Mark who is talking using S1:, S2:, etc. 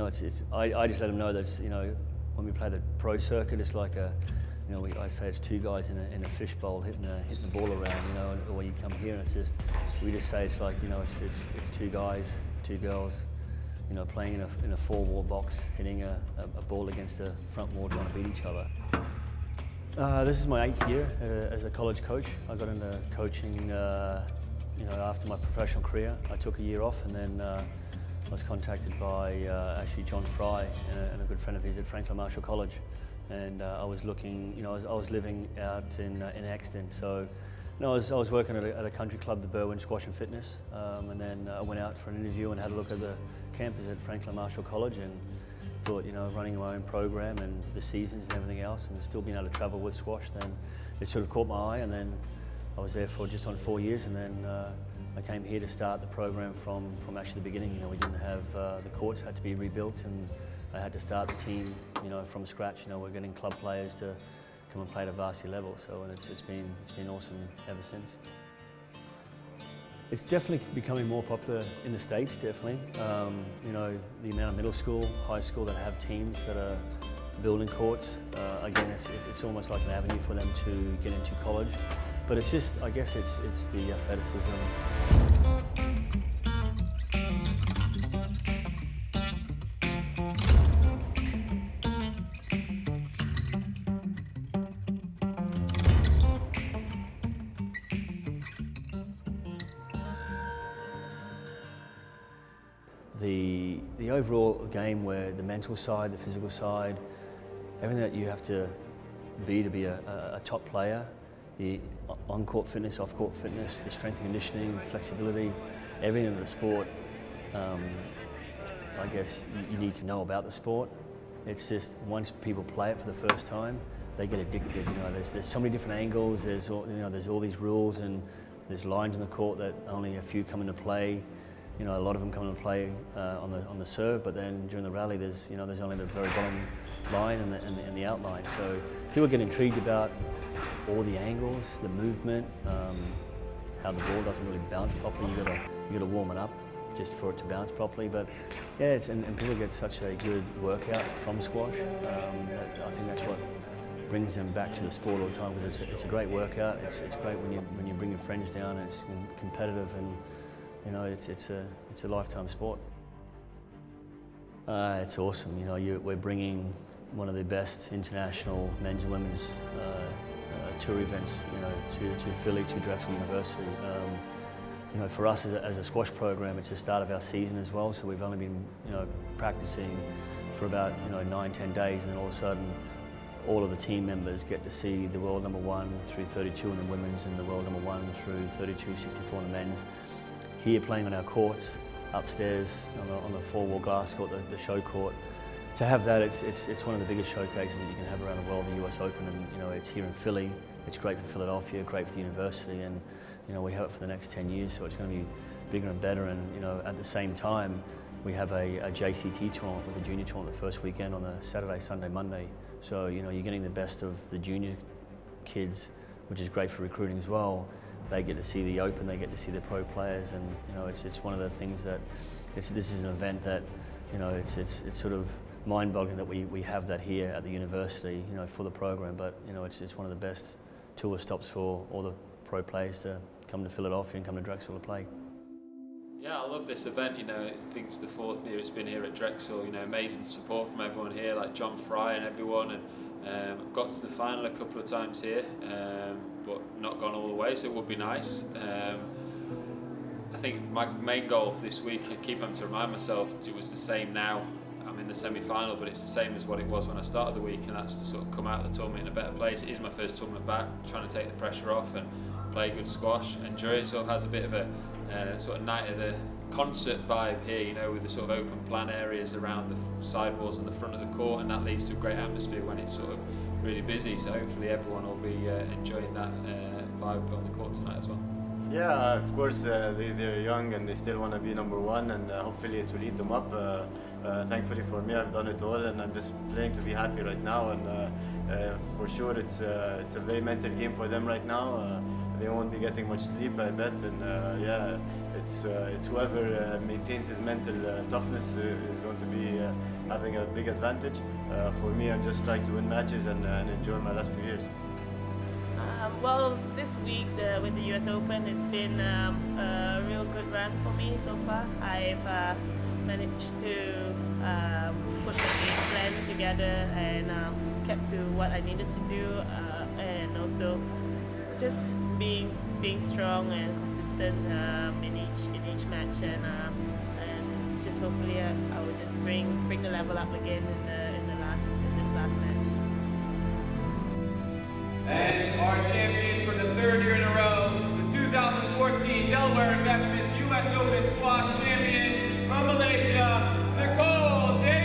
S1: I just let them know that it's, when we play the pro circuit, it's like I say it's two guys in a fishbowl hitting the ball around, or you come here and we just say it's like, it's two guys, two girls, playing in a four-wall box, hitting a ball against a front wall, trying to beat each other. This is my 8th year as a college coach. I got into coaching, after my professional career. I took a year off, and then I was contacted by actually John Fry and a good friend of his at Franklin Marshall College. And I was looking, I was living out in Exton, so I was working at a country club, the Berwyn Squash and Fitness, and then I went out for an interview and had a look at the campus at Franklin Marshall College, and thought, running my own program and the seasons and everything else, and still being able to travel with squash, then it sort of caught my eye, and then I was there for just on 4 years, and then I came here to start the program from actually the beginning. We didn't have the courts had to be rebuilt, and I had to start the team, from scratch. We're getting club players to come and play at a varsity level. So, and it's been awesome ever since. It's definitely becoming more popular in the States. Definitely, the amount of middle school, high school that have teams that are building courts. Again, it's almost like an avenue for them to get into college. But it's just, I guess, it's the athleticism. The overall game, where the mental side, the physical side, everything that you have to be a top player, the on-court fitness, off-court fitness, the strength and conditioning, flexibility, everything in the sport, I guess you need to know about the sport. It's just once people play it for the first time, they get addicted. There's so many different angles. There's all these rules, and there's lines in the court that only a few come into play. A lot of them come into play on the serve, but then during the rally, there's only the very bottom line and the outline. So people get intrigued about all the angles, the movement, how the ball doesn't really bounce properly. You got to warm it up just for it to bounce properly. But yeah, and people get such a good workout from squash. I think that's what brings them back to the sport all the time, because it's a great workout. It's great when you bring your friends down. And it's competitive, and it's a lifetime sport. It's awesome. We're bringing one of the best international men's and women's tour events, to Philly, to Drexel University. For us as a squash program, it's the start of our season as well. So we've only been, practicing for about 9-10 days, and then all of a sudden, all of the team members get to see the world #1 through 32 in the women's, and the world #1 through 32-64 in the men's. Here playing on our courts, upstairs on the four-wall glass court, the show court. To have that, it's one of the biggest showcases that you can have around the world, the US Open, and it's here in Philly. It's great for Philadelphia, great for the university, and we have it for the next 10 years, so it's going to be bigger and better. And at the same time, we have a JCT tournament with the junior tournament the first weekend on the Saturday, Sunday, Monday. So you're getting the best of the junior kids, which is great for recruiting as well. They get to see the Open, they get to see the pro players, and it's one of the things that this is an event that it's sort of mind-boggling that we have that here at the university, for the program. But it's one of the best tour stops for all the pro players to come to Philadelphia and come to Drexel to play.
S2: Yeah, I love this event. I think it's the 4th year it's been here at Drexel. Amazing support from everyone here, like John Fry and everyone. And I've got to the final a couple of times here, but not gone all the way, so it would be nice. I think my main goal for this week, I keep on to remind myself, it was the same now. I'm in the semi-final, but it's the same as what it was when I started the week, and that's to sort of come out of the tournament in a better place. It is my first tournament back, trying to take the pressure off and play good squash. Enjoy it. Sort of has a bit of a sort of night of the concert vibe here, with the sort of open plan areas around the sidewalls and the front of the court, and that leads to a great atmosphere when it's sort of really busy. So hopefully everyone will be enjoying that vibe on the court tonight as well.
S3: Yeah, of course, they're young and they still want to be #1, and hopefully it will lead them up. thankfully for me, I've done it all, and I'm just playing to be happy right now. And for sure, it's a very mental game for them right now. They won't be getting much sleep, I bet, and yeah, it's whoever maintains his mental toughness is going to be having a big advantage. For me, I'm just trying to win matches and enjoy my last few years.
S4: Well, this week with the US Open, it's been a real good run for me so far. I've managed to put my game plan together and kept to what I needed to do, and also just being strong and consistent in each match, and just hopefully I will just bring the level up again in this last match.
S5: And our champion for the third year in a row, the 2014 Delaware Investments US Open Squash Champion from Malaysia, Nicole Davis.